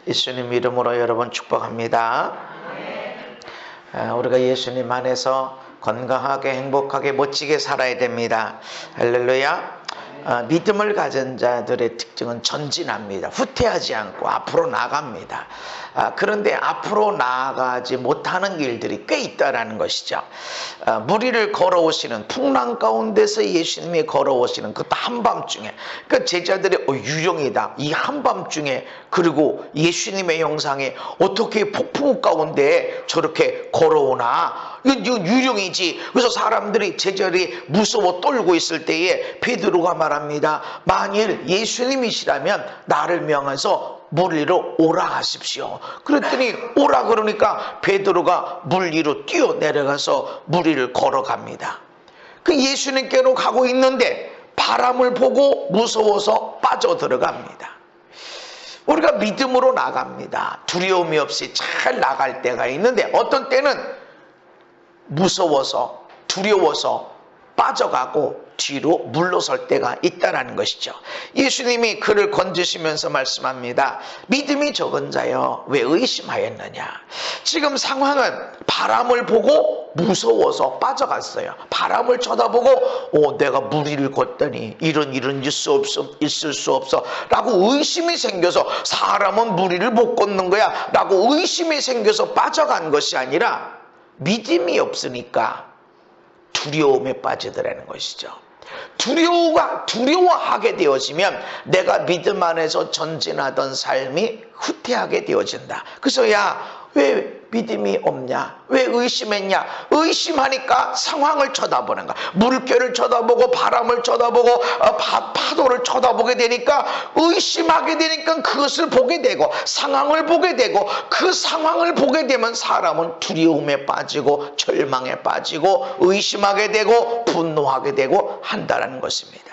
예수님 이름으로 여러분 축복합니다. 우리가 예수님 안에서 건강하게 행복하게 멋지게 살아야 됩니다. 할렐루야. 믿음을 가진 자들의 특징은 전진합니다. 후퇴하지 않고 앞으로 나갑니다. 그런데 앞으로 나아가지 못하는 길들이 꽤 있다라는 것이죠. 무리를 걸어오시는 풍랑 가운데서 예수님이 걸어오시는 그것도 한밤중에, 그 제자들이 유령이다 이 한밤중에, 그리고 예수님의 형상이 어떻게 폭풍 가운데 저렇게 걸어오나, 이건 유령이지. 그래서 사람들이 제자들이 무서워 떨고 있을 때에 베드로가 말합니다. 만일 예수님이시라면 나를 명해서 물 위로 오라 하십시오. 그랬더니 오라 그러니까 베드로가 물 위로 뛰어 내려가서 물 위를 걸어갑니다. 그 예수님께로 가고 있는데 바람을 보고 무서워서 빠져들어갑니다. 우리가 믿음으로 나갑니다. 두려움이 없이 잘 나갈 때가 있는데 어떤 때는 무서워서 두려워서 빠져가고 뒤로 물러설 때가 있다는 것이죠. 예수님이 그를 건지시면서 말씀합니다. 믿음이 적은 자여 왜 의심하였느냐. 지금 상황은 바람을 보고 무서워서 빠져갔어요. 바람을 쳐다보고 내가 물 위를 걷더니 이런 있을 수 없어 라고 의심이 생겨서, 사람은 물 위를 못 걷는 거야 라고 의심이 생겨서 빠져간 것이 아니라 믿음이 없으니까 두려움에 빠지더라는 것이죠. 두려워하게 되어지면 내가 믿음 안에서 전진하던 삶이 후퇴하게 되어진다. 그래서 왜 믿음이 없냐? 왜 의심했냐? 의심하니까 상황을 쳐다보는 거야. 물결을 쳐다보고 바람을 쳐다보고 파도를 쳐다보게 되니까, 의심하게 되니까 그것을 보게 되고 상황을 보게 되고, 그 상황을 보게 되면 사람은 두려움에 빠지고 절망에 빠지고 의심하게 되고 분노하게 되고 한다는 것입니다.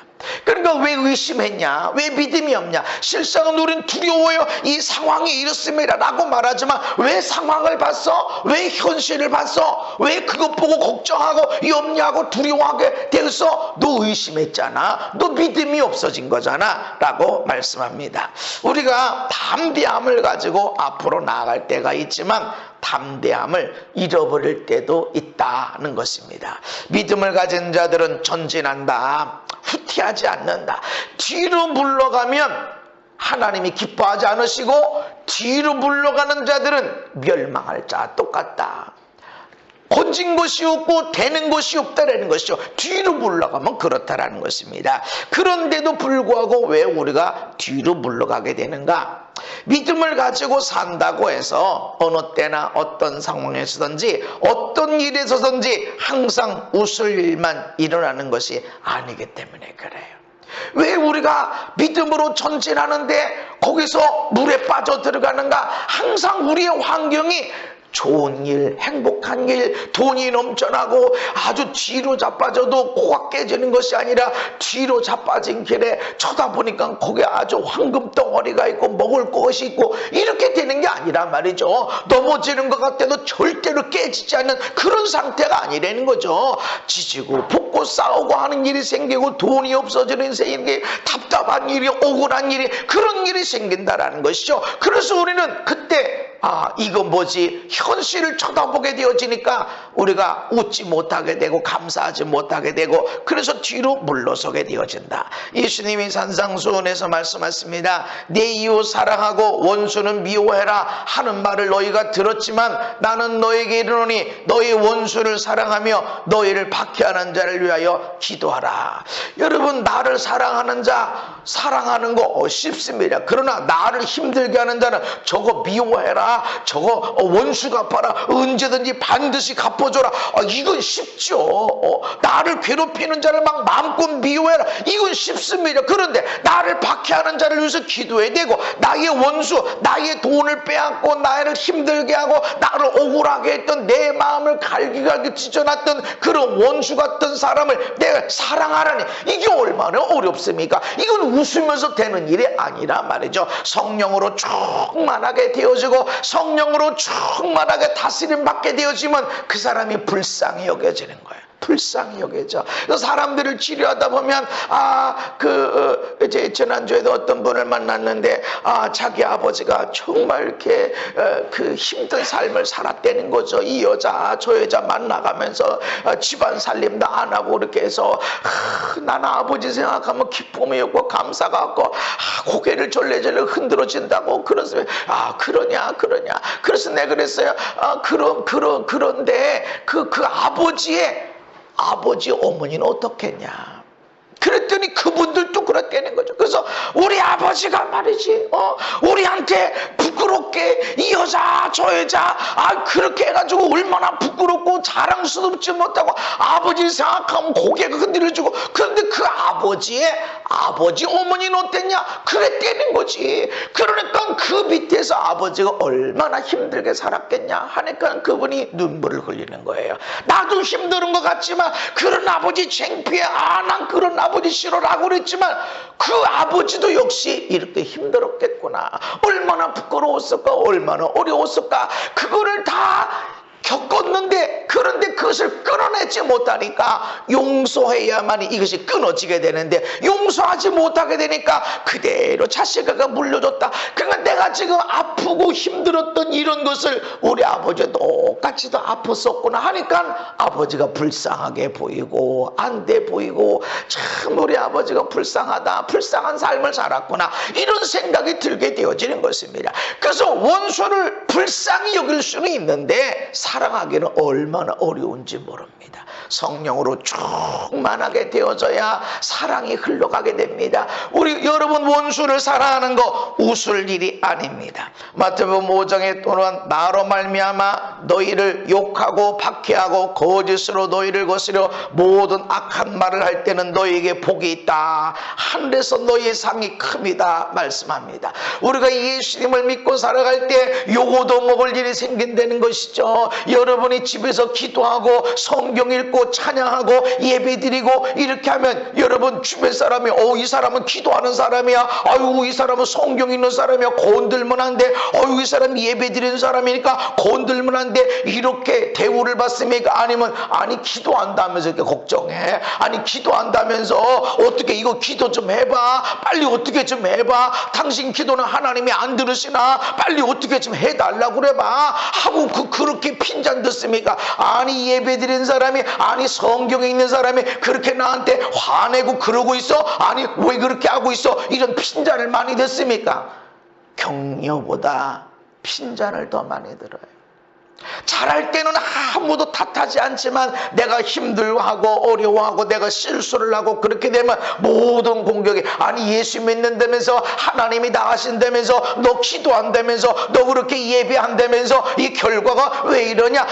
그러니까 왜 의심했냐? 왜 믿음이 없냐? 실상은 우린 두려워요. 이 상황이 이렇습니다 라고 말하지만 왜 상황을 봤어? 왜 현실을 봤어? 왜 그것 보고 걱정하고 염려하고 두려워하게 되었어? 너 의심했잖아. 너 믿음이 없어진 거잖아 라고 말씀합니다. 우리가 담대함을 가지고 앞으로 나아갈 때가 있지만 담대함을 잃어버릴 때도 있다는 것입니다. 믿음을 가진 자들은 전진한다. 후퇴하지 않는다. 뒤로 물러가면 하나님이 기뻐하지 않으시고, 뒤로 물러가는 자들은 멸망할 자와 똑같다. 건진 것이 없고 되는 것이 없다라는 것이죠. 뒤로 물러가면 그렇다라는 것입니다. 그런데도 불구하고 왜 우리가 뒤로 물러가게 되는가? 믿음을 가지고 산다고 해서 어느 때나 어떤 상황에서든지 어떤 일에서든지 항상 웃을 일만 일어나는 것이 아니기 때문에 그래요. 왜 우리가 믿음으로 전진하는데 거기서 물에 빠져 들어가는가? 항상 우리의 환경이 좋은 일, 행복한 일, 돈이 넘쳐나고 아주 뒤로 자빠져도 코가 깨지는 것이 아니라, 뒤로 자빠진 길에 쳐다보니까 거기에 아주 황금 덩어리가 있고 먹을 것이 있고 이렇게 되는 게 아니란 말이죠. 넘어지는 것 같아도 절대로 깨지지 않는 그런 상태가 아니라는 거죠. 지지고 볶고 싸우고 하는 일이 생기고 돈이 없어지는 인생이, 답답한 일이, 억울한 일이, 그런 일이 생긴다라는 것이죠. 그래서 우리는 그때 이거 뭐지? 현실을 쳐다보게 되어지니까 우리가 웃지 못하게 되고 감사하지 못하게 되고, 그래서 뒤로 물러서게 되어진다. 예수님이 산상수훈에서 말씀하십니다. 내 이웃 사랑하고 원수는 미워해라 하는 말을 너희가 들었지만 나는 너에게 이르노니 너희 원수를 사랑하며 너희를 박해하는 자를 위하여 기도하라. 여러분, 나를 사랑하는 자 사랑하는 거 쉽습니다. 그러나 나를 힘들게 하는 자는 저거 미워해라, 저거 원수 갚아라, 언제든지 반드시 갚아줘라. 이건 쉽죠. 나를 괴롭히는 자를 막 마음껏 미워해라, 이건 쉽습니다. 그런데 나를 박해하는 자를 위해서 기도해야 되고, 나의 원수, 나의 돈을 빼앗고 나를 힘들게 하고 나를 억울하게 했던, 내 마음을 갈기갈기 찢어놨던 그런 원수 같은 사람을 내가 사랑하라니, 이게 얼마나 어렵습니까? 이건 웃으면서 되는 일이 아니라 말이죠. 성령으로 충만하게 되어지고 성령으로 충만하게 다스림 받게 되어지면 그 사람이 불쌍히 여겨지는 거예요. 불쌍히 여겨져. 그래서 사람들을 치료하다 보면 이제 지난주에도 어떤 분을 만났는데 자기 아버지가 정말 이렇게 그 힘든 삶을 살았다는 거죠. 이 여자 저 여자 만나가면서 집안 살림도 안 하고 그렇게 해서 나는 아버지 생각하면 기쁨이 없고 감사가 없고 고개를 절레절레 흔들어진다고. 그래서 그러냐. 그래서 내가 그랬어요. 그런데 그 아버지 어머니는 어떻겠냐. 그랬더니 그분들도 그랬다는 거죠. 그래서 우리 아버지가 말이지 우리한테 부끄럽게 이 여자 저 여자 그렇게 해가지고 얼마나 부끄럽고 자랑스럽지 못하고 아버지 생각하면 고개가 흔들어지고. 그런데 그 아버지 어머니는 어땠냐. 그랬다는 거지. 그러니까 그 밑에서 아버지가 얼마나 힘들게 살았겠냐 하니까 그분이 눈물을 흘리는 거예요. 나도 힘든 것 같지만 그런 아버지 창피해. 난 그런 아버지 싫어라고 그랬지만 그 아버지도 역시 이렇게 힘들었겠구나. 얼마나 부끄러웠을까. 얼마나 어려웠을까. 그거를 다 겪었는데 그런데 그것을 끊어내지 못하니까 용서해야만 이것이 끊어지게 되는데 용서하지 못하게 되니까 그대로 자식에게 물려줬다. 그러니까 내가 지금 아프고 힘들었던 이런 것을 우리 아버지가 똑같이도 아팠었구나 하니까 아버지가 불쌍하게 보이고 안 돼 보이고 참 우리 아버지가 불쌍하다. 불쌍한 삶을 살았구나. 이런 생각이 들게 되어지는 것입니다. 그래서 원수를 불쌍히 여길 수는 있는데 사랑하기는 얼마나 어려운지 모릅니다. 성령으로 충만하게 되어져야 사랑이 흘러가게 됩니다. 우리 여러분 원수를 사랑하는 거 웃을 일이 아닙니다. 마태복음 5장에 또한 나로 말미암아 너희를 욕하고 박해하고 거짓으로 너희를 거스려 모든 악한 말을 할 때는 너희에게 복이 있다. 하늘에서 너희의 상이 큽니다 말씀합니다. 우리가 예수님을 믿고 살아갈 때 요거도 먹을 일이 생긴다는 것이죠. 여러분이 집에서 기도하고 성경 읽고 찬양하고 예배드리고 이렇게 하면 여러분 주변 사람이 이 사람은 기도하는 사람이야. 아유 이 사람은 성경 읽는 사람이야. 건들면 안 돼. 아유 이 사람이 예배드리는 사람이니까 건들면 안 돼. 이렇게 대우를 받습니까? 아니면 기도한다면서 이렇게 걱정해. 기도한다면서 어떻게 이거 기도 좀 해봐. 빨리 어떻게 좀 해봐. 당신 기도는 하나님이 안 들으시나? 빨리 어떻게 좀 해달라고 그래봐. 하고 그렇게 핀잔 듣습니까? 예배드리는 사람이 성경에 있는 사람이 그렇게 나한테 화내고 그러고 있어? 왜 그렇게 하고 있어? 이런 핀잔을 많이 듣습니까? 격려보다 핀잔을 더 많이 들어요. 잘할 때는 아무도 탓하지 않지만 내가 힘들어하고 어려워하고 내가 실수를 하고 그렇게 되면 모든 공격이 예수 믿는다면서 하나님이 나가신다면서 너 기도한다면서 너 그렇게 예배한다면서 이 결과가 왜 이러냐.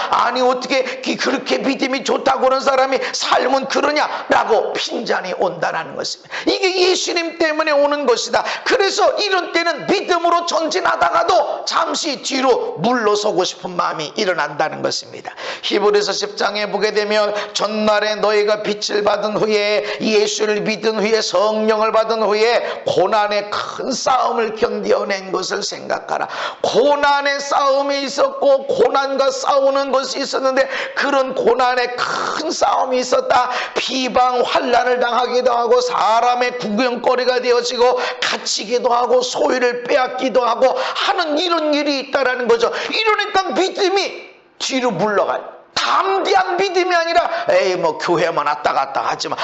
어떻게 그렇게 믿음이 좋다고 하는 사람이 삶은 그러냐라고 핀잔이 온다는 것입니다. 이게 예수님 때문에 오는 것이다. 그래서 이런 때는 믿음으로 전진하다가도 잠시 뒤로 물러서고 싶은 마음이 일어난다는 것입니다. 히브리서 10장에 보게 되면 전날에 너희가 빛을 받은 후에 예수를 믿은 후에 성령을 받은 후에 고난의 큰 싸움을 견뎌낸 것을 생각하라. 고난의 싸움이 있었고 고난과 싸우는 것이 있었는데 그런 고난의 큰 싸움이 있었다. 비방 환난을 당하기도 하고 사람의 구경거리가 되어지고 갇히기도 하고 소유를 빼앗기도 하고 하는 이런 일이 있다라는 거죠. 이러니까 믿음이 뒤로 물러가요. 담대한 믿음이 아니라 교회만 왔다 갔다 하지만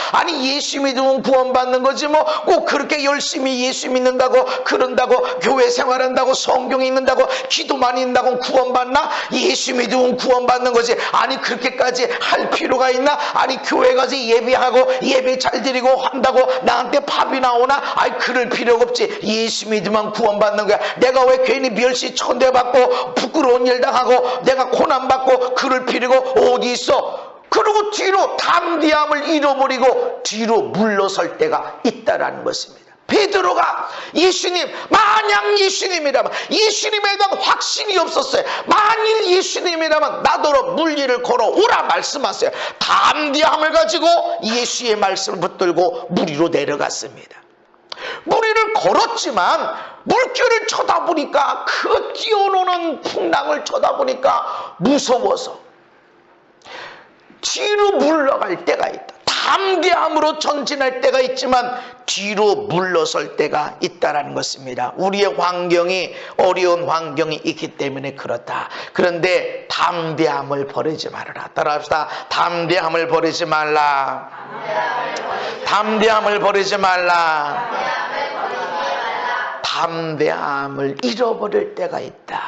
예수 믿으면 구원받는 거지 꼭 그렇게 열심히 예수 믿는다고 그런다고 교회 생활한다고 성경 읽는다고 기도만 읽는다고 구원받나? 예수 믿으면 구원받는 거지. 그렇게까지 할 필요가 있나? 교회 가서 예배하고 예배 잘 드리고 한다고 나한테 밥이 나오나? 그럴 필요가 없지. 예수 믿으면 구원받는 거야. 내가 왜 괜히 멸시 천대받고 부끄러운 일 당하고 내가 고난받고 그럴 필요가 어디 있어? 그리고 뒤로 담대함을 잃어버리고 뒤로 물러설 때가 있다라는 것입니다. 베드로가 만약 예수님이라면 예수님에 대한 확신이 없었어요. 만일 예수님이라면 나더러 물리를 걸어오라 말씀하세요. 담대함을 가지고 예수의 말씀을 붙들고 물 위로 내려갔습니다. 무리를 걸었지만 물결을 쳐다보니까 그 뛰어노는 풍랑을 쳐다보니까 무서워서 뒤로 물러갈 때가 있다. 담대함으로 전진할 때가 있지만 뒤로 물러설 때가 있다라는 것입니다. 우리의 환경이 어려운 환경이 있기 때문에 그렇다. 그런데 담대함을 버리지 말아라. 따라합시다. 담대함을 버리지 말라. 담대함을 버리지 말라. 담대함을 잃어버릴 때가 있다.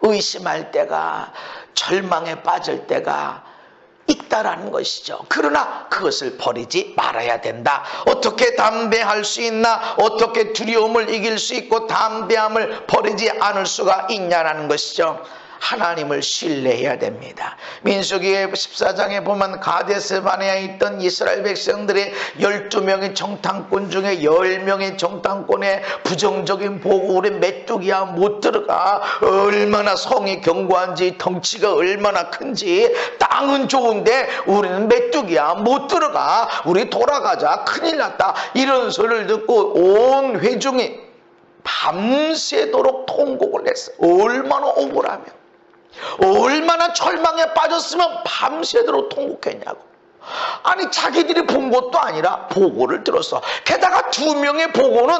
의심할 때가, 절망에 빠질 때가 있다라는 것이죠. 그러나 그것을 버리지 말아야 된다. 어떻게 담대할 수 있나? 어떻게 두려움을 이길 수 있고 담대함을 버리지 않을 수가 있냐라는 것이죠. 하나님을 신뢰해야 됩니다. 민수기 14장에 보면 가데스바네아에 있던 이스라엘 백성들의 12명의 정탐꾼 중에 10명의 정탐꾼의 부정적인 보고 우리 메뚜기야 못 들어가, 얼마나 성이 견고한지 덩치가 얼마나 큰지, 땅은 좋은데 우리는 메뚜기야 못 들어가, 우리 돌아가자, 큰일 났다, 이런 소리를 듣고 온 회중이 밤새도록 통곡을 했어요. 얼마나 억울하면, 얼마나 절망에 빠졌으면 밤새도록 통곡했냐고. 아니 자기들이 본 것도 아니라 보고를 들었어. 게다가 2명의 보고는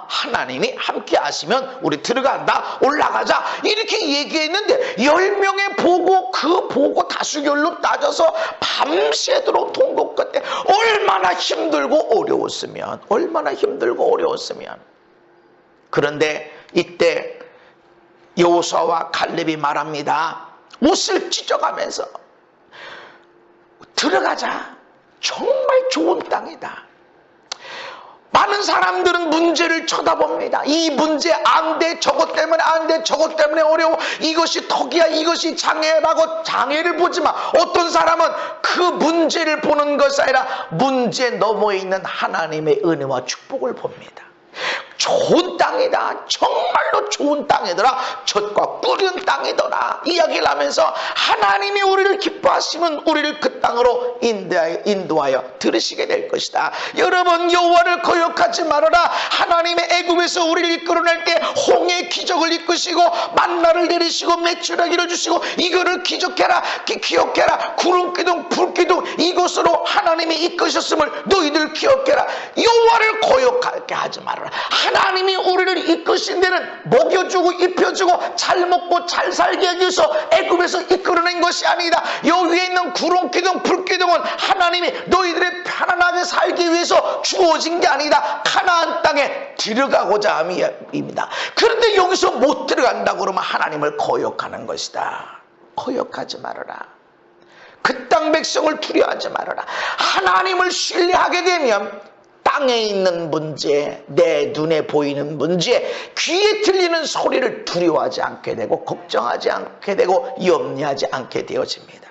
하나님이 함께 하시면 우리 들어간다, 올라가자, 이렇게 얘기했는데 10명의 보고, 그 보고 다수결로 따져서 밤새도록 통곡 끝에 얼마나 힘들고 어려웠으면, 얼마나 힘들고 어려웠으면. 그런데 이때 여호수아와 갈렙이 말합니다. 옷을 찢어가면서 들어가자, 정말 좋은 땅이다. 많은 사람들은 문제를 쳐다봅니다. 이 문제 안 돼, 저것 때문에 안 돼, 저것 때문에 어려워, 이것이 덕이야, 이것이 장애라고 장애를 보지만 어떤 사람은 그 문제를 보는 것이 아니라 문제 너머에 있는 하나님의 은혜와 축복을 봅니다. 좋은 땅이다, 정말로 좋은 땅이더라, 젖과 꿀은 땅이더라 이야기를 하면서 하나님이 우리를 기뻐하시면 우리를 그 땅으로 인도하여 들으시게 될 것이다. 여러분, 여호와를 거역하지 말아라. 하나님의 애굽에서 우리를 이끌어낼 때 홍해의 기적을 이끄시고 만나를 내리시고 메추라기를 주시고 이거를 기억해라, 구름 기둥 불 기둥 이곳으로 하나님이 이끄셨음을 너희들 기억해라. 여호와를 거역하게 하지 말아라. 하나님이 우리를 이끄신 데는 먹여주고 입혀주고 잘 먹고 잘 살게 하기 위해서 애굽에서 이끌어낸 것이 아니다. 여 위에 있는 구름기둥 불기둥은 하나님이 너희들의 편안하게 살기 위해서 주어진 게 아니다. 가나안 땅에 들어가고자 함입니다. 그런데 여기서 못 들어간다고 그러면 하나님을 거역하는 것이다. 거역하지 말아라. 그 땅 백성을 두려워하지 말아라. 하나님을 신뢰하게 되면 땅에 있는 문제, 내 눈에 보이는 문제, 귀에 들리는 소리를 두려워하지 않게 되고 걱정하지 않게 되고 염려하지 않게 되어집니다.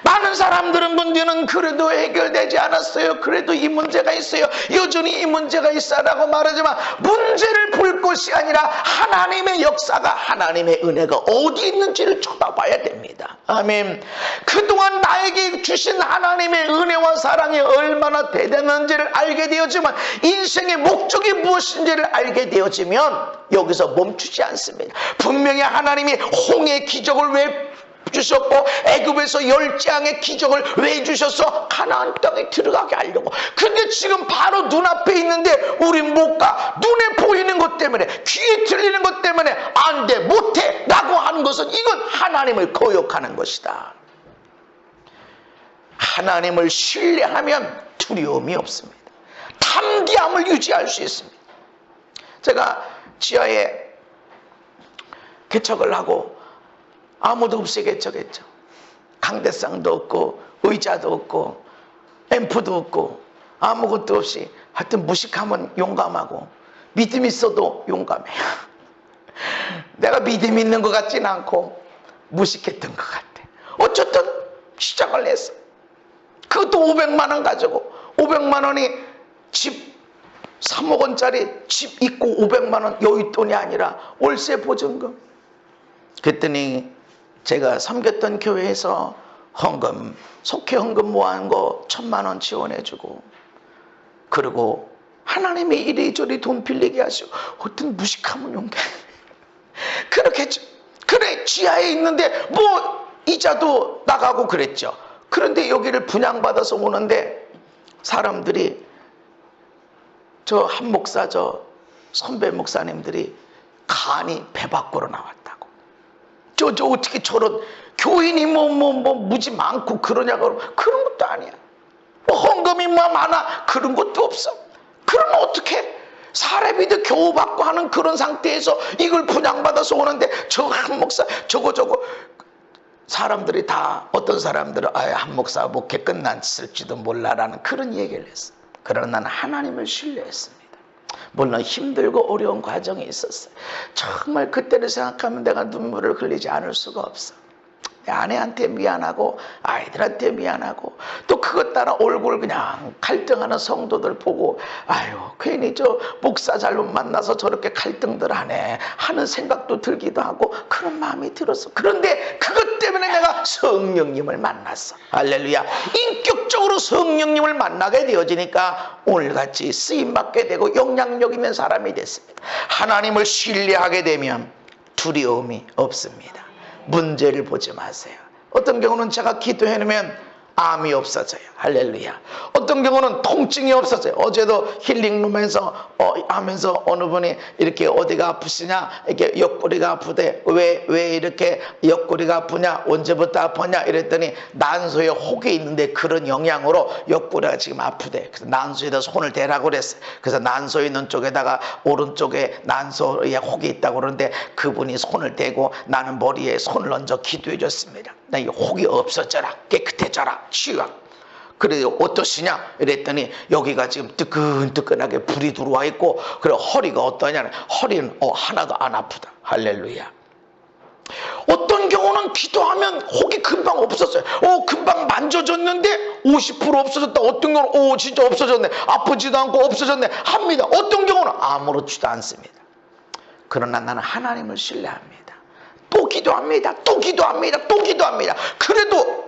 많은 사람들은 문제는 그래도 해결되지 않았어요, 그래도 이 문제가 있어요, 여전히 이 문제가 있어라고 말하지만 문제를 볼 것이 아니라 하나님의 역사가, 하나님의 은혜가 어디 있는지를 쳐다봐야 됩니다. 아멘. 그동안 나에게 주신 하나님의 은혜와 사랑이 얼마나 대단한지를 알게 되었지만, 인생의 목적이 무엇인지를 알게 되어지면 여기서 멈추지 않습니다. 분명히 하나님이 홍해의 기적을 왜 주셨고 애굽에서 10재앙의 기적을 왜 주셔서 가나안 땅에 들어가게 하려고. 근데 지금 바로 눈앞에 있는데 우린 못 가. 눈에 보이는 것 때문에, 귀에 들리는 것 때문에 안 돼, 못해 라고 하는 것은 이건 하나님을 거역하는 것이다. 하나님을 신뢰하면 두려움이 없습니다. 담대함을 유지할 수 있습니다. 제가 지하에 개척을 하고 아무도 없이 개척했죠. 강대상도 없고 의자도 없고 앰프도 없고 아무것도 없이, 하여튼 무식하면 용감하고 믿음 있어도 용감해요. 내가 믿음 있는 것 같지는 않고 무식했던 것 같아. 어쨌든 시작을 했어. 그것도 500만 원 가지고, 500만 원이 집 3억 원짜리 집 있고 500만 원 여윳돈이 아니라 월세 보증금. 그랬더니 제가 섬겼던 교회에서 헌금, 속회 헌금 모아한 거 1000만 원 지원해주고, 그리고 하나님이 이리저리 돈 빌리게 하시고, 어떤 무식하면 용기. 그렇게 했죠. 그래, 지하에 있는데 뭐 이자도 나가고 그랬죠. 그런데 여기를 분양받아서 오는데 사람들이 저 한 목사, 저 선배 목사님들이 간이 배 밖으로 나왔다고. 저 어떻게 저런 교인이 무지 많고 그러냐고. 그런 것도 아니야. 헌금이 많아. 그런 것도 없어. 그럼 어떻게 사례비도 겨우 받고 하는 그런 상태에서 이걸 분양받아서 오는데 저 한 목사 저거 사람들이 다 어떤 사람들은 한 목사 목회 끝났을지도 몰라라는 그런 얘기를 했어. 그러나 나는 하나님을 신뢰했습니다. 물론 힘들고 어려운 과정이 있었어요. 정말 그때를 생각하면 내가 눈물을 흘리지 않을 수가 없어. 내 아내한테 미안하고 아이들한테 미안하고 또 그것 따라 얼굴 그냥 갈등하는 성도들 보고 아유 괜히 저 목사 잘못 만나서 저렇게 갈등들 하네 하는 생각도 들기도 하고 그런 마음이 들었어. 그런데 그것 때문에 내가 성령님을 만났어. 할렐루야. 인격적으로 성령님을 만나게 되어지니까 오늘같이 쓰임받게 되고 영향력 있는 사람이 됐습니다. 하나님을 신뢰하게 되면 두려움이 없습니다. 문제를 보지 마세요. 어떤 경우는 제가 기도해놓으면 암이 없어져요. 할렐루야. 어떤 경우는 통증이 없어져요. 어제도 힐링룸에서 하면서 어느 분이 이렇게 어디가 아프시냐, 이렇게 옆구리가 아프대. 왜 이렇게 옆구리가 아프냐, 언제부터 아프냐 이랬더니 난소에 혹이 있는데 그런 영향으로 옆구리가 지금 아프대. 그래서 난소에다 손을 대라고 그랬어요. 그래서 난소 있는 쪽에다가 오른쪽에 난소에 혹이 있다고 그러는데 그분이 손을 대고 나는 머리에 손을 얹어 기도해 줬습니다. 나 이 혹이 없어져라, 깨끗해져라, 치유하. 그래 어떠시냐 이랬더니 여기가 지금 뜨끈뜨끈하게 불이 들어와 있고 그래 허리가 어떠냐, 허리는 하나도 안 아프다. 할렐루야. 어떤 경우는 기도하면 혹이 금방 없었어요. 금방 만져졌는데 50% 없어졌다. 어떤 경우는 진짜 없어졌네, 아프지도 않고 없어졌네 합니다. 어떤 경우는 아무렇지도 않습니다. 그러나 나는 하나님을 신뢰합니다. 또 기도합니다. 또 기도합니다. 또 기도합니다. 그래도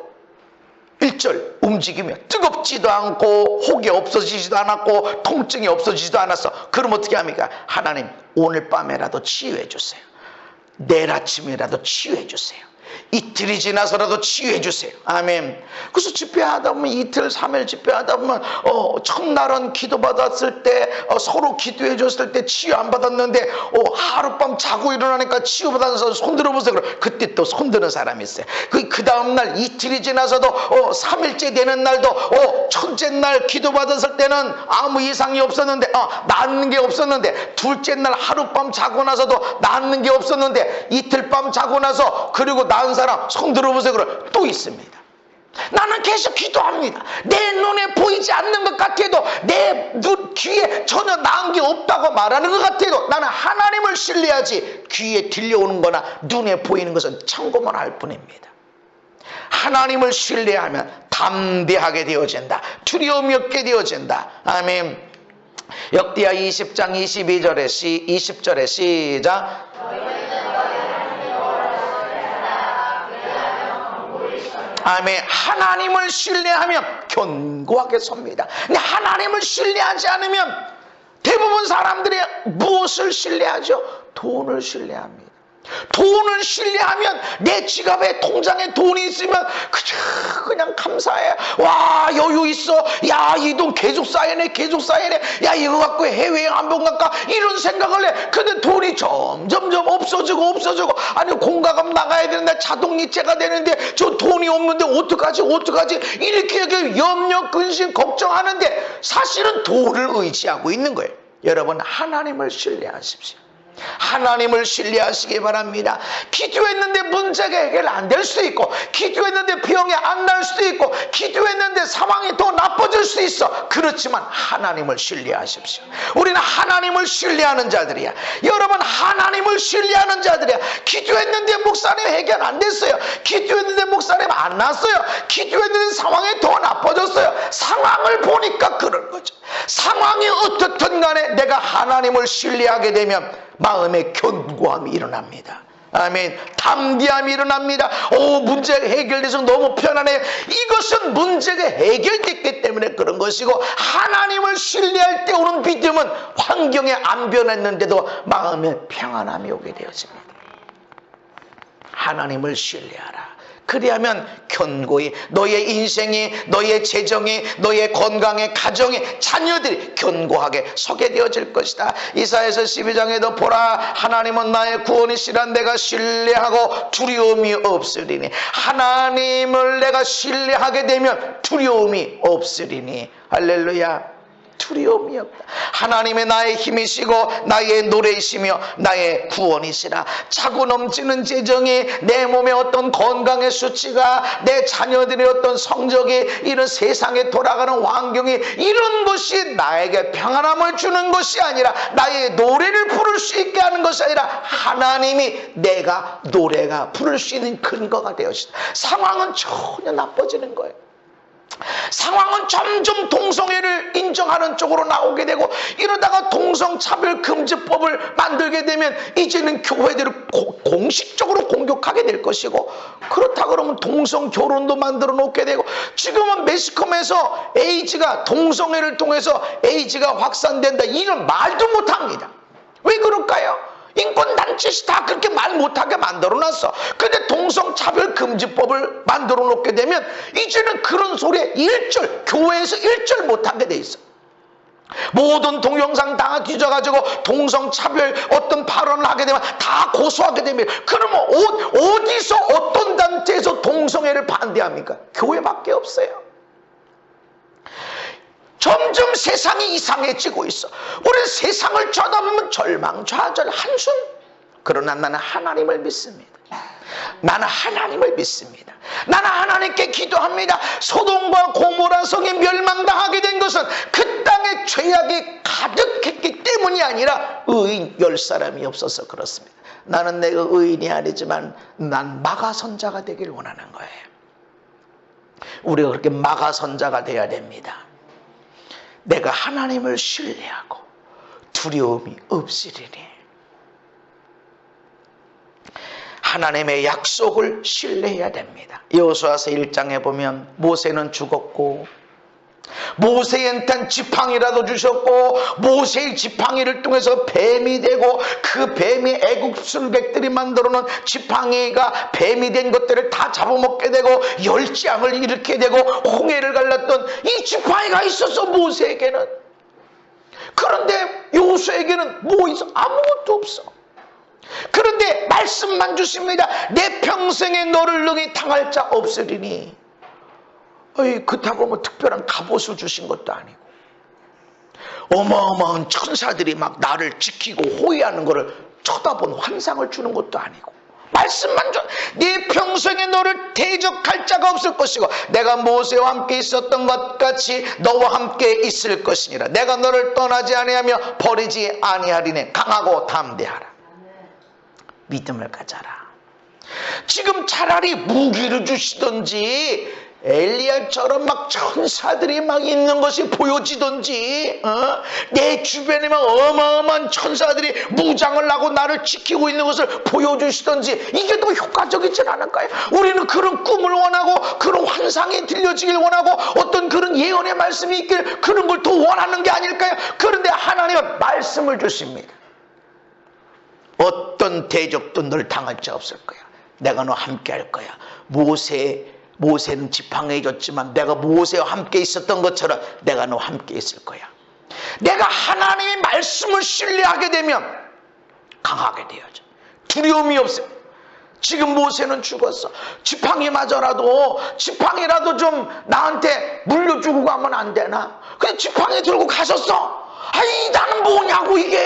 1절 움직이면 뜨겁지도 않고 혹이 없어지지도 않았고 통증이 없어지지도 않았어. 그럼 어떻게 합니까? 하나님 오늘 밤에라도 치유해 주세요. 내일 아침이라도 치유해 주세요. 이틀이 지나서라도 치유해 주세요. 아멘. 그래서 집회하다 보면 이틀 3일 집회하다 보면 첫날은 기도받았을 때 서로 기도해 줬을 때 치유 안 받았는데 하룻밤 자고 일어나니까 치유받아서 사람 손 들어보세요. 그때 또 손 드는 사람이 있어요. 그 다음날 이틀이 지나서도 3일째 되는 날도 첫째 날 기도받았을 때는 아무 이상이 없었는데 낫는 게 없었는데 둘째 날 하룻밤 자고 나서도 낫는 게 없었는데 이틀 밤 자고 나서 그리고 나은 사람 손 들어보세요. 그럼 또 있습니다. 나는 계속 기도합니다. 내 눈에 보이지 않는 것 같아도 내 눈 귀에 전혀 나은 게 없다고 말하는 것 같아도 나는 하나님을 신뢰하지 귀에 들려오는 거나 눈에 보이는 것은 참고만 할 뿐입니다. 하나님을 신뢰하면 담대하게 되어진다. 두려움이 없게 되어진다. 아멘. 역대하 20장 20절에 시작. 아멘. 하나님을 신뢰하면 견고하게 섭니다. 근데 하나님을 신뢰하지 않으면 대부분 사람들이 무엇을 신뢰하죠? 돈을 신뢰합니다. 돈을 신뢰하면 내 지갑에 통장에 돈이 있으면 그냥 감사해. 와 여유 있어. 야 이 돈 계속 쌓이네 계속 쌓이네. 야 이거 갖고 해외여행 한번 갈까 이런 생각을 해. 근데 돈이 점점점 없어지고 아니 공과금 나가야 되는데 자동이체가 되는데 저 돈이 없는데 어떡하지 이렇게 염려 근심 걱정하는데 사실은 돈을 의지하고 있는 거예요. 여러분 하나님을 신뢰하십시오. 하나님을 신뢰하시기 바랍니다. 기도했는데 문제가 해결 안 될 수도 있고 기도했는데 병이 안 날 수도 있고 기도했는데 상황이 더 나빠질 수도 있어. 그렇지만 하나님을 신뢰하십시오. 우리는 하나님을 신뢰하는 자들이야. 여러분 하나님을 신뢰하는 자들이야. 기도했는데 목사님 해결 안 됐어요. 기도했는데 목사님 안 났어요. 기도했는데 상황이 더 나빠졌어요. 상황을 보니까 그런 거죠. 상황이 어떻든 간에 내가 하나님을 신뢰하게 되면 마음의 견고함이 일어납니다. 아멘. 담대함이 일어납니다. 문제가 해결돼서 너무 편안해. 이것은 문제가 해결됐기 때문에 그런 것이고 하나님을 신뢰할 때 오는 믿음은 환경에 안 변했는데도 마음에 평안함이 오게 되어집니다. 하나님을 신뢰하라. 그리하면 견고히 너의 인생이, 너의 재정이, 너의 건강이, 가정이, 자녀들이 견고하게 서게 되어질 것이다. 이사야서 12장에도 보라, 하나님은 나의 구원이시라. 내가 신뢰하고 두려움이 없으리니. 하나님을 내가 신뢰하게 되면 두려움이 없으리니. 할렐루야. 두려움이 없다. 하나님의 나의 힘이시고 나의 노래이시며 나의 구원이시라. 차고 넘치는 재정이, 내 몸의 어떤 건강의 수치가, 내 자녀들의 어떤 성적이, 이런 세상에 돌아가는 환경이, 이런 것이 나에게 평안함을 주는 것이 아니라, 나의 노래를 부를 수 있게 하는 것이 아니라, 하나님이 내가 노래가 부를 수 있는 근거가 되었다. 상황은 전혀 나빠지는 거예요. 상황은 점점 동성애를 인정하는 쪽으로 나오게 되고, 이러다가 동성차별금지법을 만들게 되면 이제는 교회들을 공식적으로 공격하게 될 것이고, 그렇다 그러면 동성결혼도 만들어 놓게 되고, 지금은 매스컴에서 에이즈가, 동성애를 통해서 에이즈가 확산된다, 이런 말도 못합니다. 왜 그럴까요? 인권단체시 다 그렇게 말 못하게 만들어놨어. 근데 동성차별금지법을 만들어 놓게 되면 이제는 그런 소리에 교회에서 일절 못하게 돼 있어. 모든 동영상 다 뒤져가지고 동성차별 어떤 발언을 하게 되면 다 고소하게 됩니다. 그러면 어디서, 어떤 단체에서 동성애를 반대합니까? 교회밖에 없어요. 점점 세상이 이상해지고 있어. 우리는 세상을 쳐다보면 절망좌절, 한숨. 그러나 나는 하나님을 믿습니다. 나는 하나님을 믿습니다. 나는 하나님께 기도합니다. 소돔과 고모라 성이 멸망당하게 된 것은 그 땅에 죄악이 가득했기 때문이 아니라 의인 10사람이 없어서 그렇습니다. 나는 내가 의인이 아니지만 난 마가선자가 되길 원하는 거예요. 우리가 그렇게 마가선자가 되어야 됩니다. 내가 하나님을 신뢰하고 두려움이 없으리니. 하나님의 약속을 신뢰해야 됩니다. 여호수아서 1장에 보면 모세는 죽었고, 모세한테는 지팡이라도 주셨고, 모세의 지팡이를 통해서 뱀이 되고, 그 뱀이 애국 술객들이 만들어놓은 지팡이가 뱀이 된 것들을 다 잡아먹게 되고, 열지양을 일으키게 되고, 홍해를 갈랐던 이 지팡이가 있었어, 모세에게는. 그런데 여호수아에게는 뭐 있어? 아무것도 없어. 그런데 말씀만 주십니다. 내 평생에 너를 능히 당할 자 없으리니. 그렇다고 뭐 특별한 갑옷을 주신 것도 아니고, 어마어마한 천사들이 막 나를 지키고 호위하는 것을 쳐다본 환상을 주는 것도 아니고, 말씀만 줘. 네 평생에 너를 대적할 자가 없을 것이고, 내가 모세와 함께 있었던 것 같이 너와 함께 있을 것이니라. 내가 너를 떠나지 아니하며 버리지 아니하리니. 강하고 담대하라. 믿음을 가져라. 지금 차라리 무기를 주시든지, 엘리야처럼 막 천사들이 막 있는 것이 보여지든지, 내 주변에 막 어마어마한 천사들이 무장을 하고 나를 지키고 있는 것을 보여주시든지, 이게 더 효과적이진 않을까요? 우리는 그런 꿈을 원하고, 그런 환상이 들려지길 원하고, 어떤 그런 예언의 말씀이 있길, 그런 걸 더 원하는 게 아닐까요? 그런데 하나님은 말씀을 주십니다. 어떤 대적도 널 당할 자 없을 거야. 내가 너 함께 할 거야. 모세는 지팡이 줬지만 내가 모세와 함께 있었던 것처럼 내가 너와 함께 있을 거야. 내가 하나님의 말씀을 신뢰하게 되면 강하게 되어져. 두려움이 없어요. 지금 모세는 죽었어. 지팡이 맞아라도, 지팡이라도 좀 나한테 물려주고 가면 안 되나? 근데 지팡이 들고 가셨어. 아니, 나는 뭐냐고 이게.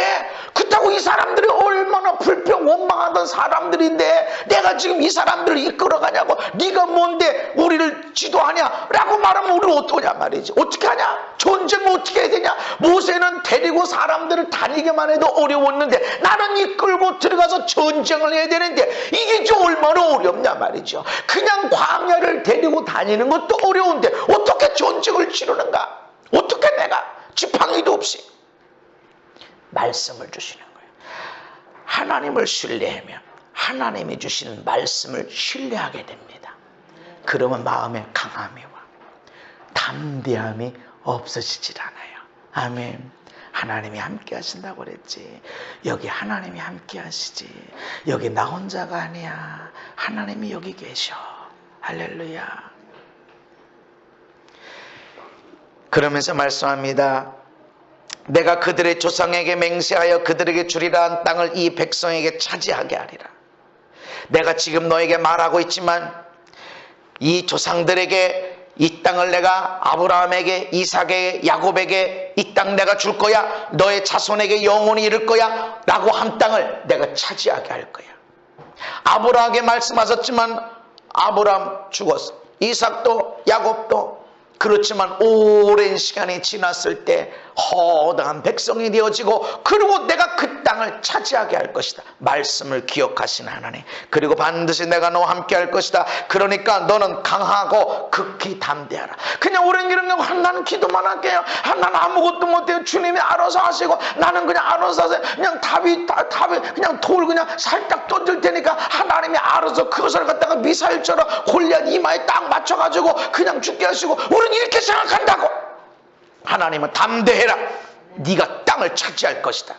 그렇다고 이 사람들이 얼마나 불평 원망하던 사람들인데 내가 지금 이 사람들을 이끌어가냐고. 네가 뭔데 우리를 지도하냐 라고 말하면 우리는 어떠냐 말이지. 어떻게 하냐? 전쟁을 어떻게 해야 되냐? 모세는 데리고 사람들을 다니기만 해도 어려웠는데 나는 이끌고 들어가서 전쟁을 해야 되는데 이게 좀 얼마나 어렵냐 말이죠. 그냥 광야를 데리고 다니는 것도 어려운데 어떻게 전쟁을 치르는가? 어떻게 내가 지팡이도 없이. 말씀을 주시는 거예요. 하나님을 신뢰하면 하나님이 주시는 말씀을 신뢰하게 됩니다. 그러면 마음에 강함이 와. 담대함이 없어지질 않아요. 아멘. 하나님이 함께 하신다고 그랬지. 여기 하나님이 함께 하시지. 여기 나 혼자가 아니야. 하나님이 여기 계셔. 할렐루야. 그러면서 말씀합니다. 내가 그들의 조상에게 맹세하여 그들에게 주리라 한 땅을 이 백성에게 차지하게 하리라. 내가 지금 너에게 말하고 있지만 이 조상들에게 이 땅을 내가 아브라함에게, 이삭에게, 야곱에게 이 땅 내가 줄 거야. 너의 자손에게 영원히 이를 거야 라고 한 땅을 내가 차지하게 할 거야. 아브라함에게 말씀하셨지만 아브라함 죽었어. 이삭도 야곱도. 그렇지만 오랜 시간이 지났을 때 허다한 백성이 되어지고 그리고 내가 그 땅을 차지하게 할 것이다. 말씀을 기억하시는 하나님. 그리고 반드시 내가 너와 함께 할 것이다. 그러니까 너는 강하고 극히 담대하라. 그냥 오랜 기름 내고 나는 기도만 할게요. 나는 아무것도 못해요. 주님이 알아서 하시고 나는 그냥 알아서 하세요. 그냥 답이 그냥 돌 그냥 살짝 던질 테니까 하나님이 알아서 그것을 갖다가 미사일처럼 골리앗 이마에 딱 맞춰가지고 그냥 죽게 하시고 우리는 이렇게 생각한다고. 하나님은 담대해라. 네가 땅을 차지할 것이다.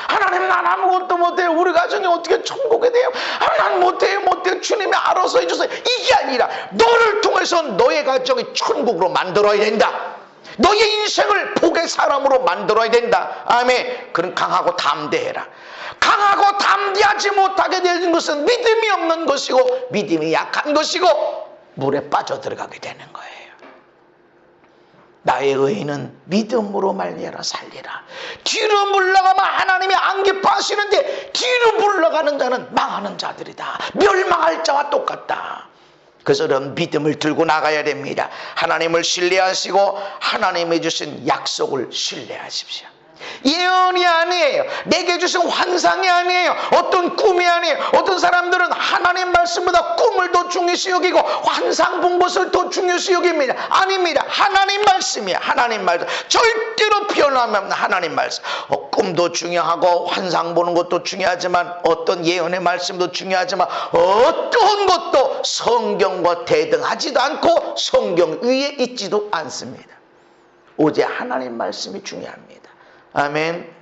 하나님 난 아무것도 못해요. 우리 가정이 어떻게 천국에 돼요? 난 못해요. 주님이 알아서 해주세요. 이게 아니라 너를 통해서 너의 가정이 천국으로 만들어야 된다. 너의 인생을 복의 사람으로 만들어야 된다. 아멘. 그럼 강하고 담대해라. 강하고 담대하지 못하게 되는 것은 믿음이 없는 것이고 믿음이 약한 것이고 물에 빠져들어가게 되는 거예요. 나의 의인은 믿음으로 말미암아 살리라. 뒤로 물러가면 하나님이 안 기뻐하시는데 뒤로 물러가는 자는 망하는 자들이다. 멸망할 자와 똑같다. 그래서 그런 믿음을 들고 나가야 됩니다. 하나님을 신뢰하시고 하나님이 주신 약속을 신뢰하십시오. 예언이 아니에요. 내게 주신 환상이 아니에요. 어떤 꿈이 아니에요. 어떤 사람들은 하나님 말씀보다 꿈을 더 중요시 여기고 환상 본 것을 더 중요시 여깁니다. 아닙니다. 하나님 말씀이야. 하나님 말씀. 절대로 변함이 없는 하나님 말씀. 꿈도 중요하고 환상 보는 것도 중요하지만 어떤 예언의 말씀도 중요하지만 어떤 것도 성경과 대등하지도 않고 성경 위에 있지도 않습니다. 오직 하나님 말씀이 중요합니다. 아멘.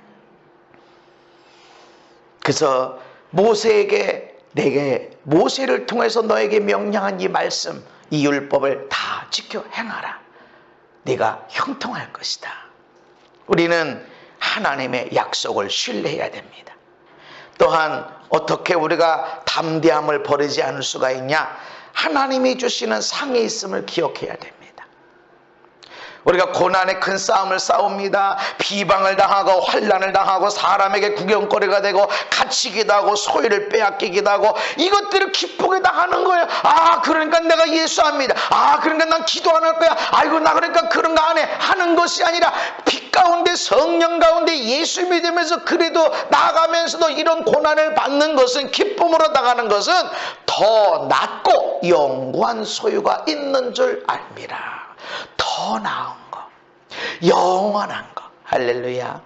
그래서 모세에게 내게 모세를 통해서 너에게 명령한 이 말씀, 이 율법을 다 지켜 행하라. 네가 형통할 것이다. 우리는 하나님의 약속을 신뢰해야 됩니다. 또한 어떻게 우리가 담대함을 버리지 않을 수가 있냐? 하나님이 주시는 상이 있음을 기억해야 됩니다. 우리가 고난의 큰 싸움을 싸웁니다. 비방을 당하고 환난을 당하고 사람에게 구경거리가 되고 갇히기도 하고 소유를 빼앗기기도 하고 이것들을 기쁘게 당하는 거예요. 그러니까 내가 예수합니다. 그러니까 난 기도 안 할 거야. 아이고 나 그러니까 그런 거 안 해 하는 것이 아니라 빛 가운데 성령 가운데 예수 믿으면서 그래도 나아가면서도 이런 고난을 받는 것은 기쁨으로 나가는 것은 더 낫고 영구한 소유가 있는 줄 압니다. 더 나은 거, 영원한 거. 할렐루야.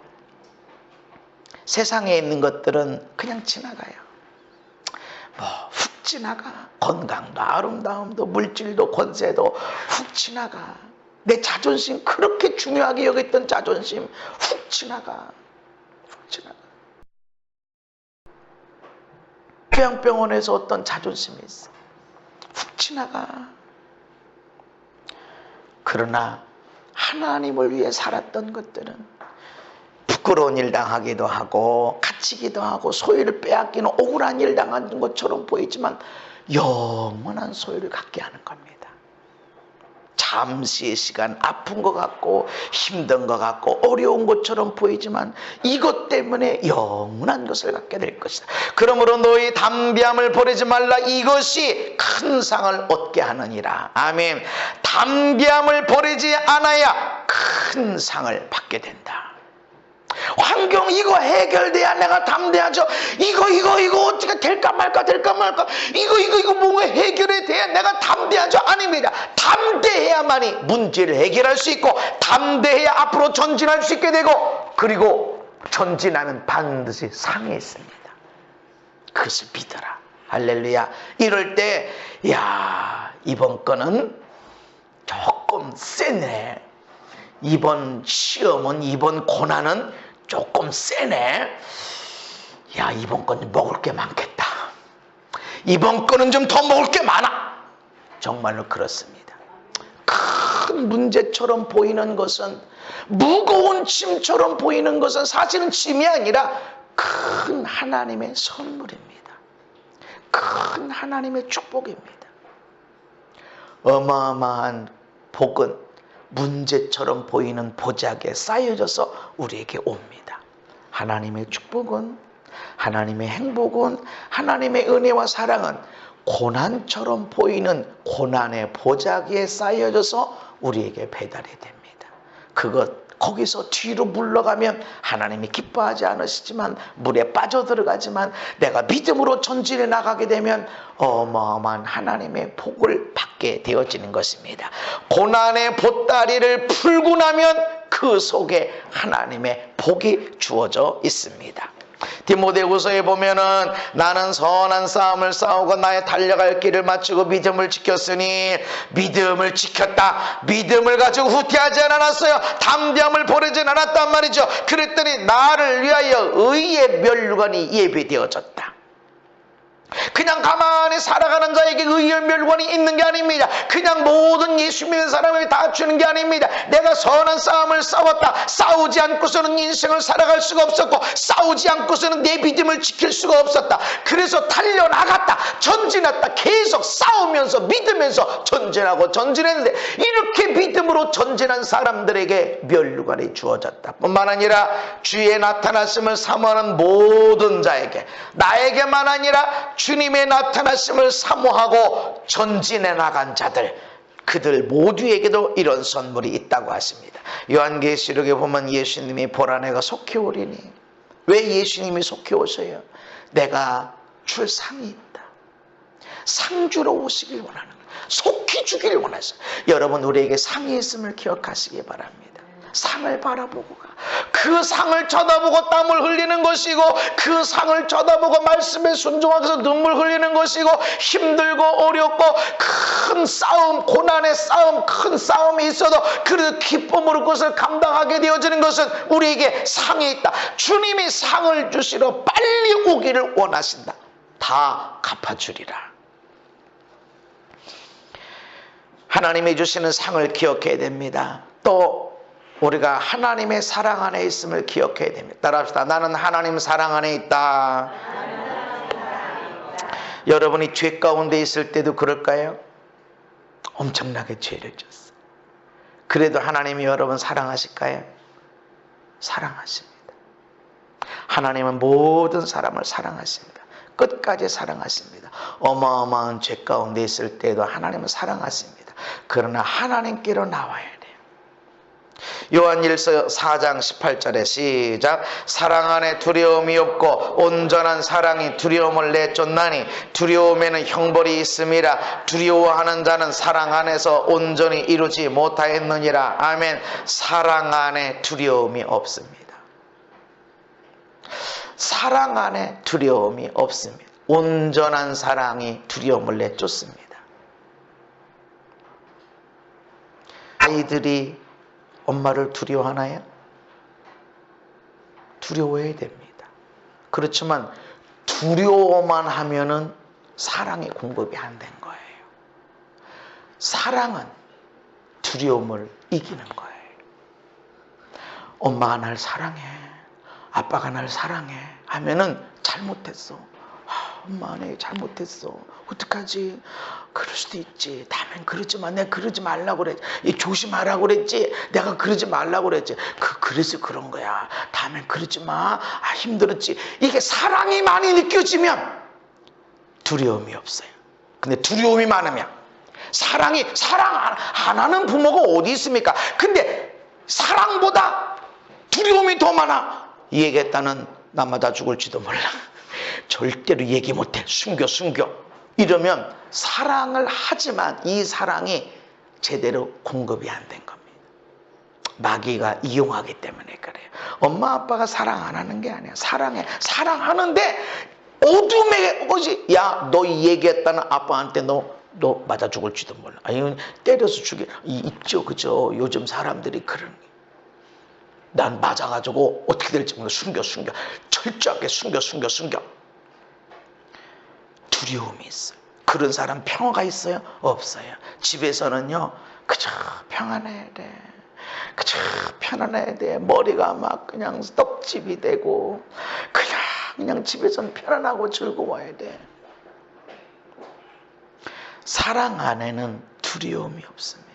세상에 있는 것들은 그냥 지나가요. 훅 지나가. 건강도 아름다움도 물질도 권세도 훅 지나가. 내 자존심, 그렇게 중요하게 여겼던 자존심 훅 지나가. 훅 지나가. 요양병원에서 어떤 자존심이 있어. 훅 지나가. 그러나 하나님을 위해 살았던 것들은 부끄러운 일 당하기도 하고 갇히기도 하고 소유를 빼앗기는 억울한 일 당한 것처럼 보이지만 영원한 소유를 갖게 하는 겁니다. 잠시의 시간 아픈 것 같고 힘든 것 같고 어려운 것처럼 보이지만 이것 때문에 영원한 것을 갖게 될 것이다. 그러므로 너희 담대함을 버리지 말라. 이것이 큰 상을 얻게 하느니라. 아멘. 담대함을 버리지 않아야 큰 상을 받게 된다. 환경 이거 해결돼야 내가 담대하죠. 이거 어떻게 될까 말까 이거 뭔가 해결이 돼야 내가 담대하죠. 아닙니다. 담대해야만이 문제를 해결할 수 있고 담대해야 앞으로 전진할 수 있게 되고 그리고 전진하면 반드시 상이 있습니다. 그것을 믿어라. 할렐루야. 이럴 때 이번 거는 조금 세네. 이번 시험은 이번 고난은 조금 세네. 이번 건 먹을 게 많겠다. 이번 거는 좀 더 먹을 게 많아. 정말로 그렇습니다. 큰 문제처럼 보이는 것은, 무거운 짐처럼 보이는 것은 사실은 짐이 아니라 큰 하나님의 선물입니다. 큰 하나님의 축복입니다. 어마어마한 복은 문제처럼 보이는 보자기에 쌓여져서 우리에게 옵니다. 하나님의 축복은, 하나님의 행복은, 하나님의 은혜와 사랑은 고난처럼 보이는 고난의 보자기에 쌓여져서 우리에게 배달이 됩니다. 거기서 뒤로 물러가면 하나님이 기뻐하지 않으시지만, 물에 빠져들어가지만 내가 믿음으로 전진해 나가게 되면 어마어마한 하나님의 복을 받게 되어지는 것입니다. 고난의 보따리를 풀고 나면 그 속에 하나님의 복이 주어져 있습니다. 디모데후서에 보면은 나는 선한 싸움을 싸우고 나의 달려갈 길을 마치고 믿음을 지켰으니, 믿음을 지켰다, 믿음을 가지고 후퇴하지 않았어요. 담대함을 버리지 않았단 말이죠. 그랬더니 나를 위하여 의의 면류관이 예비되어졌다. 그냥 가만히 살아가는 자에게 의의 멸관이 있는 게 아닙니다. 그냥 모든 예수 믿는 사람에게 다 주는 게 아닙니다. 내가 선한 싸움을 싸웠다. 싸우지 않고서는 인생을 살아갈 수가 없었고, 싸우지 않고서는 내 믿음을 지킬 수가 없었다. 그래서 달려나갔다, 전진했다. 계속 싸우면서 믿으면서 전진하고 전진했는데, 이렇게 믿음으로 전진한 사람들에게 멸류관이 주어졌다. 뿐만 아니라 주의 나타나심을 사모하는 모든 자에게, 나에게만 아니라 주님의 나타나심을 사모하고 전진해 나간 자들, 그들 모두에게도 이런 선물이 있다고 하십니다. 요한계시록에 보면 예수님이 보라 내가 속히 오리니. 왜 예수님이 속히 오셔요? 내가 줄 상이 있다. 상 주러 오시길 원하는 거예요. 속히 주길 원하셔요. 여러분, 우리에게 상이 있음을 기억하시기 바랍니다. 상을 바라보고 가. 그 상을 쳐다보고 땀을 흘리는 것이고, 그 상을 쳐다보고 말씀에 순종하면서 눈물 흘리는 것이고, 힘들고 어렵고 큰 싸움, 고난의 싸움, 큰 싸움이 있어도 그 기쁨으로 그것을 감당하게 되어지는 것은 우리에게 상이 있다. 주님이 상을 주시러 빨리 오기를 원하신다. 다 갚아주리라. 하나님이 주시는 상을 기억해야 됩니다. 또 우리가 하나님의 사랑 안에 있음을 기억해야 됩니다. 따라합시다. 나는 하나님 사랑 안에 있다. 여러분이 죄 가운데 있을 때도 그럴까요? 엄청나게 죄를 졌어요. 그래도 하나님이 여러분 사랑하실까요? 사랑하십니다. 하나님은 모든 사람을 사랑하십니다. 끝까지 사랑하십니다. 어마어마한 죄 가운데 있을 때도 하나님은 사랑하십니다. 그러나 하나님께로 나와야 돼요. 요한일서 4장 18절에 시작. 사랑 안에 두려움이 없고 온전한 사랑이 두려움을 내쫓나니 두려움에는 형벌이 있음이라. 두려워하는 자는 사랑 안에서 온전히 이루지 못하였느니라. 아멘. 사랑 안에 두려움이 없습니다. 사랑 안에 두려움이 없습니다. 온전한 사랑이 두려움을 내쫓습니다. 아이들이 엄마를 두려워하나요? 두려워해야 됩니다. 그렇지만 두려워만 하면은 사랑의 공급이 안 된 거예요. 사랑은 두려움을 이기는 거예요. 엄마가 날 사랑해, 아빠가 날 사랑해 하면은 잘못했어. 엄마 내 잘못했어. 어떡하지? 그럴 수도 있지. 다음엔 그러지 마. 내가 그러지 말라고 그랬지. 조심하라고 그랬지. 내가 그러지 말라고 그랬지. 그래서 그런 거야. 다음엔 그러지 마. 힘들었지. 이게 사랑이 많이 느껴지면 두려움이 없어요. 근데 두려움이 많으면, 사랑 안 하는 부모가 어디 있습니까? 근데 사랑보다 두려움이 더 많아. 이 얘기했다는 나 맞아 죽을지도 몰라. 절대로 얘기 못해. 숨겨. 이러면 사랑을 하지만 이 사랑이 제대로 공급이 안 된 겁니다. 마귀가 이용하기 때문에 그래요. 엄마 아빠가 사랑 안 하는 게 아니야. 사랑하는데 어둠의 것이, 야, 너 얘기했다는 아빠한테 너 맞아 죽을지도 몰라. 아니, 때려서 있죠. 그죠? 요즘 사람들이 그런 게. 난 맞아가지고 어떻게 될지 몰라. 숨겨. 철저하게 숨겨. 두려움이 있어요. 그런 사람 평화가 있어요? 없어요. 집에서는요, 그저 평안해야 돼. 그저 편안해야 돼. 머리가 막 그냥 떡집이 되고 그냥 집에서는 편안하고 즐거워야 돼. 사랑 안에는 두려움이 없습니다.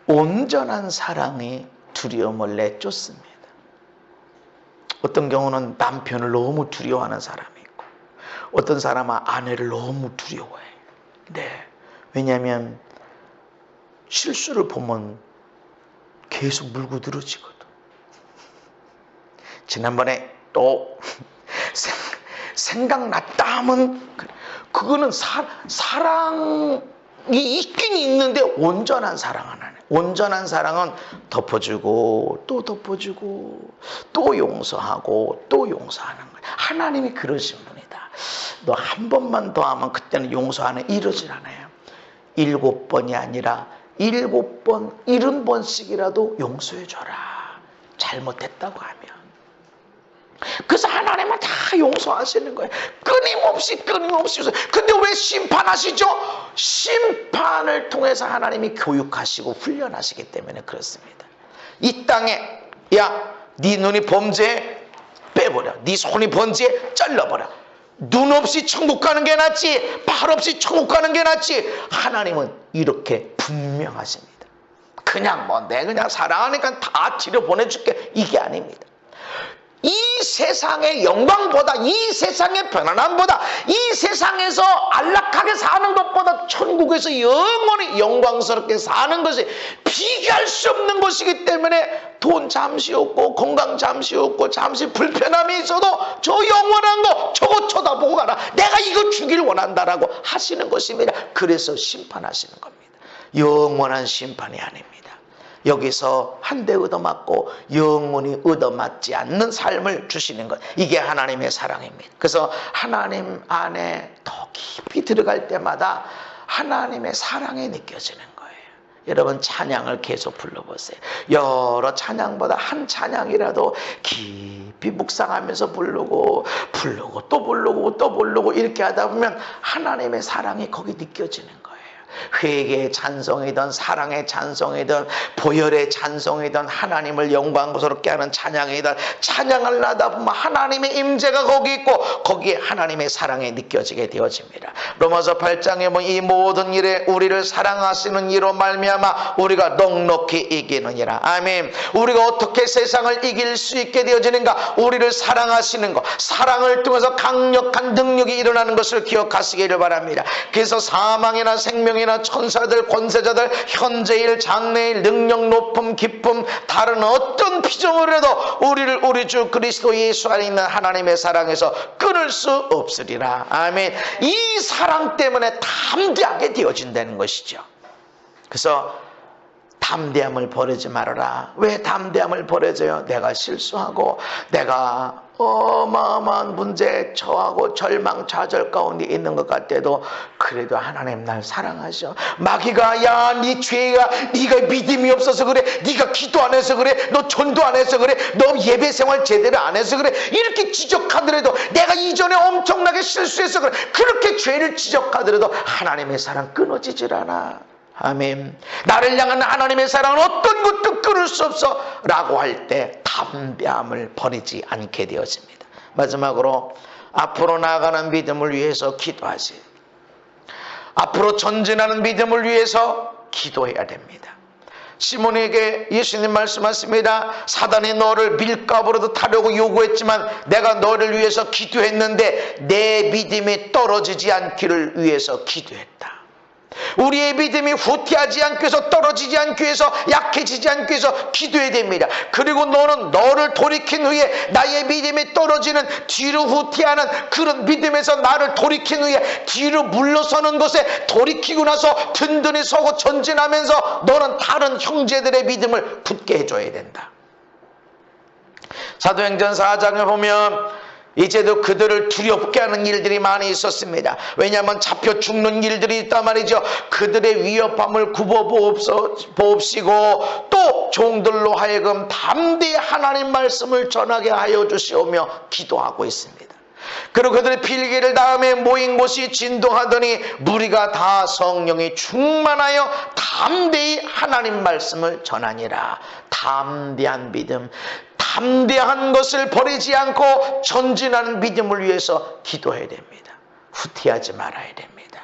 온전한 사랑이 두려움을 내쫓습니다. 어떤 경우는 남편을 너무 두려워하는 사람이 있고, 어떤 사람은 아내를 너무 두려워해. 네. 왜냐하면 실수를 보면 계속 물고 늘어지거든. 지난번에 또 생각났다 하면 그거는 사랑이 있긴 있는데 온전한 사랑은 안 해. 온전한 사랑은 덮어주고 또 덮어주고 또 용서하고 또 용서하는 거예요. 하나님이 그러신 분이다. 너 한 번만 더 하면 그때는 용서하는 이러질 않아요. 7번이 아니라 7번, 70번씩이라도 용서해줘라. 잘못했다고 하면. 그래서 하나님은 다 용서하시는 거예요. 끊임없이. 근데 왜 심판하시죠? 심판을 통해서 하나님이 교육하시고 훈련하시기 때문에 그렇습니다. 이 땅에 네 눈이 범죄에 빼버려. 네 손이 범죄에 잘라버려. 눈 없이 천국 가는 게 낫지, 발 없이 천국 가는 게 낫지. 하나님은 이렇게 분명하십니다. 그냥 내 그냥 사랑하니까 다 치료 보내줄게, 이게 아닙니다. 이 세상의 영광보다, 이 세상의 편안함보다, 이 세상에서 안락하게 사는 것보다 천국에서 영원히 영광스럽게 사는 것이 비교할 수 없는 것이기 때문에 돈 잠시 없고 건강 잠시 없고 잠시 불편함이 있어도 저 영원한 거 저거 쳐다보고 가라. 내가 이거 주길 원한다라고 하시는 것입니다. 그래서 심판하시는 겁니다. 영원한 심판이 아닙니다. 여기서 한 대 얻어맞고 영원히 얻어맞지 않는 삶을 주시는 것, 이게 하나님의 사랑입니다. 그래서 하나님 안에 더 깊이 들어갈 때마다 하나님의 사랑이 느껴지는 거예요. 여러분 찬양을 계속 불러보세요. 여러 찬양보다 한 찬양이라도 깊이 묵상하면서 부르고 또 부르고 이렇게 하다 보면 하나님의 사랑이 거기 느껴지는 거예요. 회개의 찬송이든 사랑의 찬송이든 보혈의 찬송이든 하나님을 영광스럽게 하는 찬양이든 찬양을 하다 보면 하나님의 임재가 거기 있고 거기에 하나님의 사랑이 느껴지게 되어집니다. 로마서 8장에 보면 이 모든 일에 우리를 사랑하시는 이로 말미암아 우리가 넉넉히 이기느니라. 아멘. 우리가 어떻게 세상을 이길 수 있게 되어지는가? 우리를 사랑하시는 것, 사랑을 통해서 강력한 능력이 일어나는 것을 기억하시기를 바랍니다. 그래서 사망이나 생명이나 천사들, 권세자들, 현재일, 장래일, 능력, 높음, 기쁨, 다른 어떤 피조물을 해도 우리를 우리 주 그리스도 예수 안에 있는 하나님의 사랑에서 끊을 수 없으리라. 아멘. 이 사랑 때문에 담대하게 되어진다는 것이죠. 그래서 담대함을 버리지 말아라. 왜 담대함을 버려져요? 내가 실수하고 내가 어마어마한 문제에 처하고 절망 좌절 가운데 있는 것 같아도 그래도 하나님 날 사랑하셔. 마귀가 야, 네 죄가 네가 믿음이 없어서 그래, 네가 기도 안 해서 그래, 너 전도 안 해서 그래, 너 예배 생활 제대로 안 해서 그래, 이렇게 지적하더라도 내가 이전에 엄청나게 실수해서 그래, 그렇게 죄를 지적하더라도 하나님의 사랑 끊어지질 않아. 아멘. 나를 향한 하나님의 사랑은 어떤 것도 끊을 수 없어 라고 할 때 담대함을 버리지 않게 되어집니다. 마지막으로 앞으로 나아가는 믿음을 위해서 기도하세요. 앞으로 전진하는 믿음을 위해서 기도해야 됩니다. 시몬에게 예수님 말씀하십니다. 사단이 너를 밀가부로도 타려고 요구했지만 내가 너를 위해서 기도했는데 내 믿음이 떨어지지 않기를 위해서 기도했다. 우리의 믿음이 후퇴하지 않기 위해서, 떨어지지 않기 위해서, 약해지지 않기 위해서 기도해야 됩니다. 그리고 너는 너를 돌이킨 후에 나의 믿음이 떨어지는, 뒤로 후퇴하는 그런 믿음에서 나를 돌이킨 후에 뒤로 물러서는 것에 돌이키고 나서 든든히 서고 전진하면서 너는 다른 형제들의 믿음을 굳게 해줘야 된다. 사도행전 4장을 보면 이제도 그들을 두렵게 하는 일들이 많이 있었습니다. 왜냐하면 잡혀 죽는 일들이 있단 말이죠. 그들의 위협함을 굽어보옵시고 또 종들로 하여금 담대히 하나님 말씀을 전하게 하여 주시오며 기도하고 있습니다. 그리고 그들의 필기를 다음에 모인 곳이 진동하더니 무리가 다 성령이 충만하여 담대히 하나님 말씀을 전하니라. 담대한 믿음, 담대한 것을 버리지 않고 전진하는 믿음을 위해서 기도해야 됩니다. 후퇴하지 말아야 됩니다.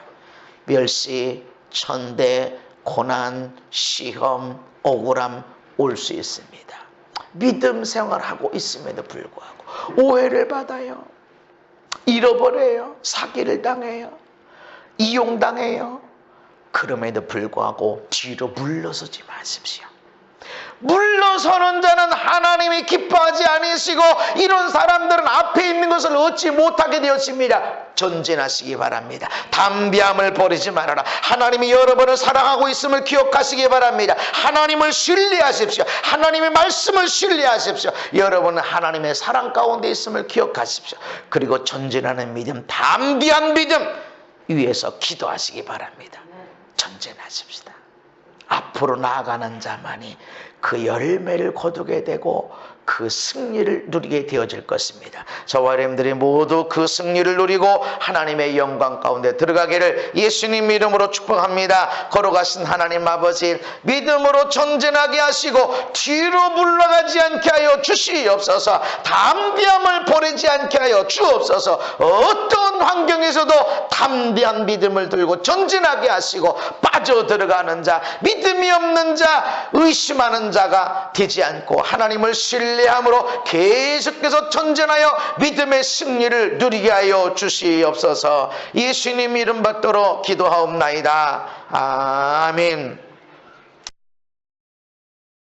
멸시, 천대, 고난, 시험, 억울함 올 수 있습니다. 믿음 생활하고 있음에도 불구하고 오해를 받아요. 잃어버려요. 사기를 당해요. 이용당해요. 그럼에도 불구하고 뒤로 물러서지 마십시오. 물러서는 자는 하나님이 기뻐하지 않으시고 이런 사람들은 앞에 있는 것을 얻지 못하게 되었습니다. 전진하시기 바랍니다. 담대함을 버리지 말아라. 하나님이 여러분을 사랑하고 있음을 기억하시기 바랍니다. 하나님을 신뢰하십시오. 하나님의 말씀을 신뢰하십시오. 여러분은 하나님의 사랑 가운데 있음을 기억하십시오. 그리고 전진하는 믿음, 담대한 믿음 위해서 기도하시기 바랍니다. 전진하십시다. 앞으로 나아가는 자만이 그 열매를 거두게 되고 그 승리를 누리게 되어질 것입니다. 저와 여러분들이 모두 그 승리를 누리고 하나님의 영광 가운데 들어가기를 예수님 이름으로 축복합니다. 걸어가신 하나님 아버지, 믿음으로 전진하게 하시고 뒤로 물러가지 않게 하여 주시옵소서. 담대함을 버리지 않게 하여 주옵소서. 어떤 환경에서도 담대한 믿음을 들고 전진하게 하시고 빠져들어가는 자, 믿음이 없는 자, 의심하는 자가 되지 않고 하나님을 신뢰함으로 계속해서 전진하여 믿음의 승리를 누리게 하여 주시옵소서. 예수님 이름 받도록 기도하옵나이다. 아멘.